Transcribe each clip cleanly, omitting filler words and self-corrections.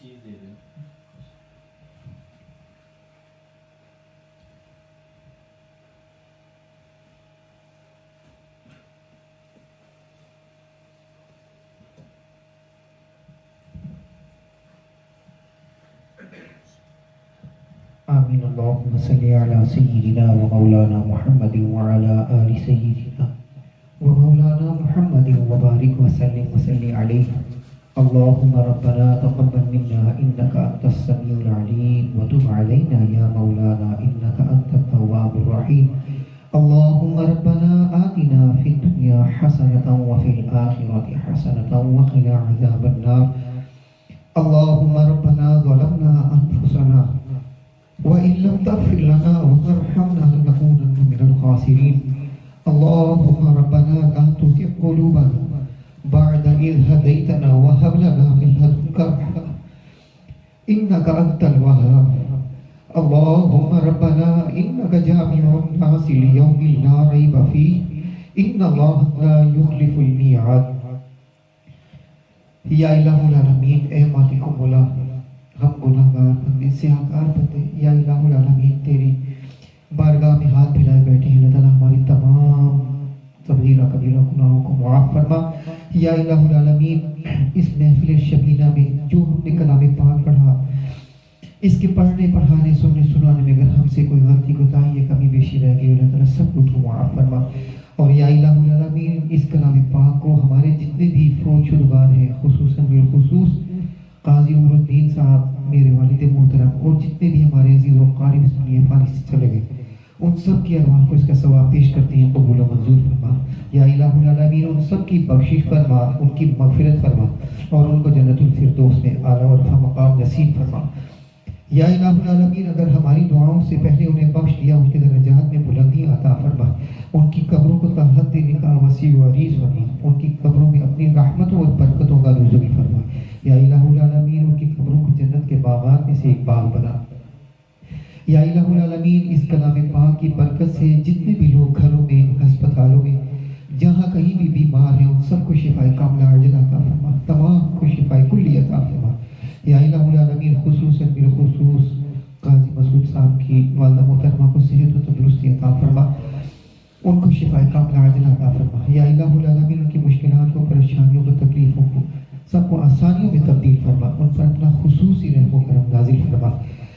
آمین اللہم صلی علی سیدنا و مولانا محمد وعلی آل سیدنا و مولانا محمد وبارک وسلم وسلی علیہ اللہم ربنا تقبل منا انکا انت السمیع العلیم وتب علینا یا مولانا انکا انت التواب الرحیم اللہم ربنا آتنا فی الدنیا حسنة وفی الآخرة حسنة وقنا عذاب النار اللہم ربنا ظلمنا انفسنا وَإِن لَّمْ تَغْفِرْ لَنَا وَتَرْحَمْنَا لَنَكُونَنَّ مِنَ الْخَاسِرِينَ اللهم ربنا لا تزغ قلوبنا بعد إذ هديتنا وهب لنا من لدنك رحمة إنك أنت الوهاب اللهم ربنا إنك جامع الناس ليوم لا ريب فيه إن الله لا يخلف الميعاد یا الہ العالمین اے مالک مولا ہم گناہگار بندے سیاہکار بندے یا الہ العالمین تیری بارگاہ میں ہاتھ پھیلائے بیٹھے ہیں اللہ تعالیٰ ہماری تمام صغیرہ کبیرہ گناہوں کو معاف فرما یا الہ العالمین اس محفل شبینہ میں جو ہم نے کلام پاک پڑھا اس کے پڑھنے پڑھانے سننے سنانے میں اگر ہم سے کوئی غلطی کوتاہی یا کمی بیشی رہ گئی اللہ تعالیٰ سب کو تو معاف فرما اور یا الہ العالمین اس کلام پاک کو ہمارے جتنے بھی فوت شدگان ہیں خصوصاً بالخصوص قاضی عمر الدین صاحب میرے والد محترم اور جتنے بھی ہمارے عزیز و قارب اس دنیا فانی سے چلے گئے ان سب کی ارواح کو اس کا ثواب پیش کرتے ہیں قبول و منظور فرما یا الہ العالمین ان سب کی بخشش فرما ان کی مغفرت فرما اور ان کو جنت الفردوس میں اعلیٰ اور رفع مقام نصیب فرما یا الہ العالمین اگر ہماری دعاؤں سے پہلے انہیں بخش دیا ان کے درجات میں بلندی عطا فرما ان کی قبروں کو طاقت دینے کا وسیع و عریض فرما ان کی قبروں میں اپنی رحمتوں اور برکتوں کا نزول فرما یا الہ العالمین ان کی قبروں کو جنت کے باغات میں سے ایک باغ بنا یا الہ العالمین اس کلام پاک کی برکت سے جتنے بھی لوگ گھروں میں ہسپتالوں میں جہاں کہیں بھی بیمار ہیں ان سب کو شفائے کاملہ عاجلہ عطا فرما تمام کو شفائے کلی عطا فرما یا الہ العالمین خصوصاً بالخصوص قاضی مسعود صاحب کی والدہ محترمہ کو صحت و تندرستی عطا فرما ان کو شفائے کاملہ عاجلہ عطا فرما یا الہ العالمین ان کی مشکلات کو پریشانیوں کو تکلیفوں کو سب کو آسانیوں میں تبدیل فرما ان پر اپنا خصوصی رحم و کرم نازل فرما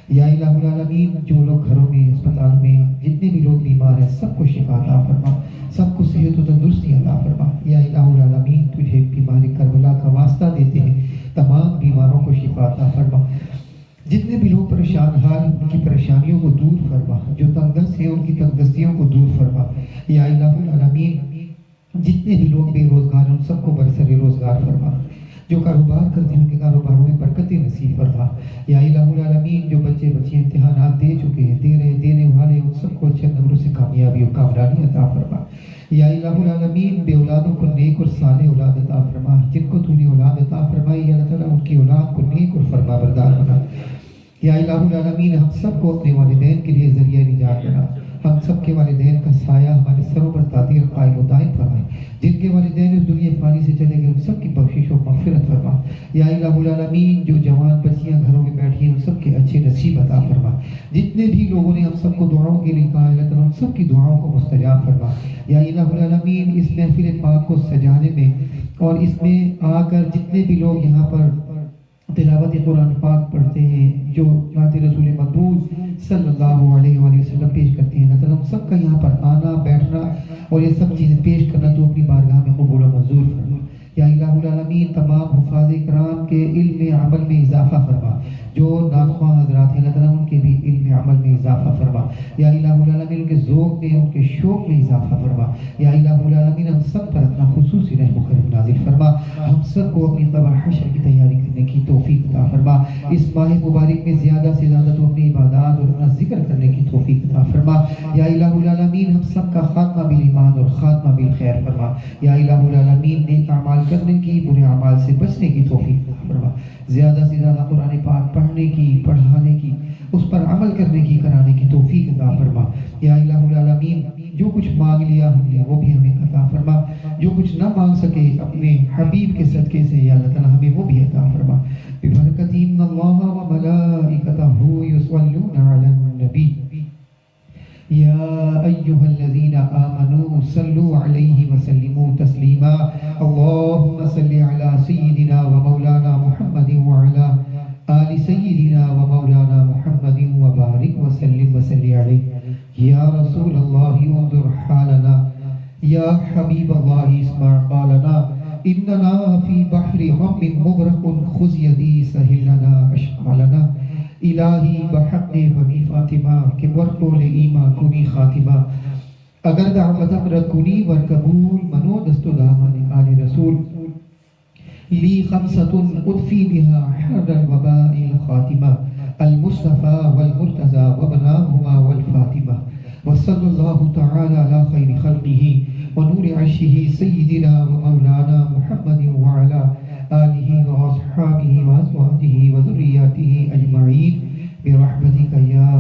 یا الہ العالمین جو لوگ گھروں میں اسپتالوں میں جتنے بھی لوگ بیمار ہیں سب کو شفا عطا فرما سب کو صحت و تندرستی عطا فرما یا الہ العالمین تجھے بیماری کربلا کا واسطہ دیتے ہیں تمام بیماروں کو شفا عطا فرما جتنے بھی لوگ پریشان حال ان کی پریشانیوں کو دور فرما جو تنگ دست ہیں ان کی تنگ دستیوں کو دور فرما یا الہ العالمین جتنے بھی لوگ بے روزگار ہیں ان سب کو برسر روزگار فرما جو کاروبار کرتے ہیں ان کے کاروباروں میں برکتیں نصیب فرما یا الہ العالمین جو بچے بچیاں امتحانات دے چکے ہیں دے رہے دینے والے ان سب کو اچھے نمبروں سے کامیابی اور کامرانی عطا فرما یا الہ العالمین بے اولادوں کو نیک اور صالح اولاد عطا فرما جن کو تو نے اولاد عطا فرمائی اللہ تعالیٰ ان کی اولاد کو نیک اور فرما بردار بنا یا الہ العالمین ہم سب کو اپنے والدین کے لیے ذریعہ نجات بنا ہم سب کے والدین کا سایہ ہمارے سروں پر تعطیل قائم و دائم فرمائے جن کے والدین اس دنیا فانی سے چلے گئے ان سب کی بخشش و مغفرت فرما یا الہ العالمین جو جوان بچیاں گھروں میں بیٹھی ہیں ان سب کے اچھے نصیب عطا فرما جتنے بھی لوگوں نے ہم سب کو دعاؤں کے لیے کہا اللہ تعالیٰ ان سب کی دعاؤں کو مستجاب فرما یا الہ العالمین اس محفل پاک کو سجانے میں اور اس میں آ کر جتنے بھی لوگ یہاں پر تلاوت قرآن پاک پڑھتے ہیں جو نعت رسول مقبول صلی اللہ علیہ وآلہ وسلم پیش کرتے ہیں اللہ تعالیٰ ہم سب کا یہاں پر آنا بیٹھنا اور یہ سب چیزیں پیش کرنا تو اپنی بارگاہ میں قبول و منظور فرما یا الہ العالمین تمام حفاظ کرام کے علم عمل میں اضافہ فرما جو ناخواہ حضرات ہیں اللہ تعالیٰ ان کے بھی علم عمل میں اضافہ فرما یا الہ العالمین ان کے ذوق میں ان کے شوق میں اضافہ فرما یا الہ العالمین ہم سب پر اپنا خصوصی رحم و کرم نازل فرما ہم سب کو اپنی قبر حشر کی تیاری کرنے کی توفیق عطا فرما اس ماہ مبارک میں زیادہ سے زیادہ تو اپنی عبادات اور اپنا ذکر کرنے کی توفیق عطا فرما یا الہ العالمین ہم سب کا خاتمہ بالایمان اور خاتمہ بالخیر فرما یا الہ العالمین نیک اعمال کرنے کی برے اعمال سے بچنے کی توفیق عطا فرما زیادہ سے زیادہ قرآن پاک پڑھنے کی پڑھانے کی اس پر عمل کرنے کی کرانے کی توفیق عطا فرما یا الہ العالمین جو کچھ مانگ لیا ہم نے وہ بھی ہمیں عطا فرما، جو کچھ نہ مانگ سکے اپنے حبیب کے صدقے سے یا اللہ تعالیٰ ہمیں وہ بھی عطا فرما۔ ببرکت ان اللہ وملائکتہ یصلون علی النبی یا ایہا الذین آمنوا صلوا علیہ وسلموا تسلیما۔ اللہم صلی علی سیدنا و مولانا محمد وعلی آل سیدنا و مولانا محمد وبارک وسلم وصلی علیہ۔ یا رسول اللہ انظر حالنا، یا حبیب اللہ اسمع قالنا، اننا فی بحر غم مغرق خذ یدی سہل لنا اشعالنا۔ الہی بحق بنی فاطمہ کہ ورطول ایما کنی خاتمہ، اگر دعوتم رکنی ورقبول منو دست دامن آل رسول، لی خمسۃ اطفی بہا حر الوباء الخاتمہ، المصطفى والمرتضى وبناهما والفاطمہ، وصلی اللہ تعالی علی خیر خلقہ ونور عرشہ سیدنا ومولانا محمد وعلی آلہ واصحابہ وازواجہ وذریاتہ اجمعین برحمتک یا